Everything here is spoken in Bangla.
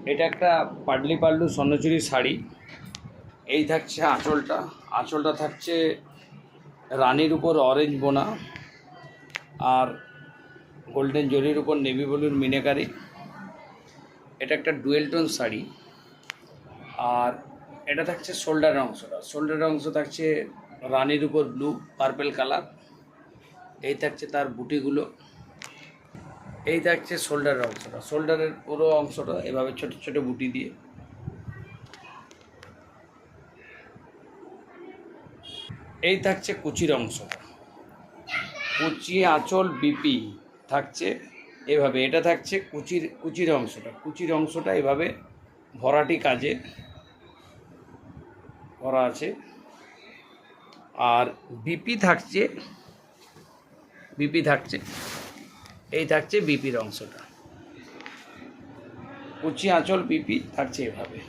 এটা একটা পাটলি পাল্লু স্বর্ণচুরি শাড়ি। এই থাকছে আঁচলটা। আঁচলটা থাকছে রানীর উপর অরেঞ্জ বোনা আর গোল্ডেন জরির উপর নেভি ব্লুর মিনাকারি। এটা একটা ডুয়েল টোন শাড়ি। আর এটা থাকছে শোল্ডারের অংশটা। শোল্ডারের অংশ থাকছে রানীর উপর ব্লু পার্পেল কালার। এই থাকছে তার বুটিগুলো। এই থাকছে শোল্ডারের অংশটা। শোল্ডারের পুরো অংশটা এভাবে ছোট ছোট বুটি দিয়ে। এই থাকছে কুচির অংশটা। কুচি আঁচল বিপি থাকছে এভাবে। এটা থাকছে কুচির অংশটা। কুচির অংশটা এভাবে ভরাটি কাজে করা আছে। আর বিপি থাকছে এই থাকছে বিপির অংশটা। কুচি আঁচল বিপি থাকছে এভাবে।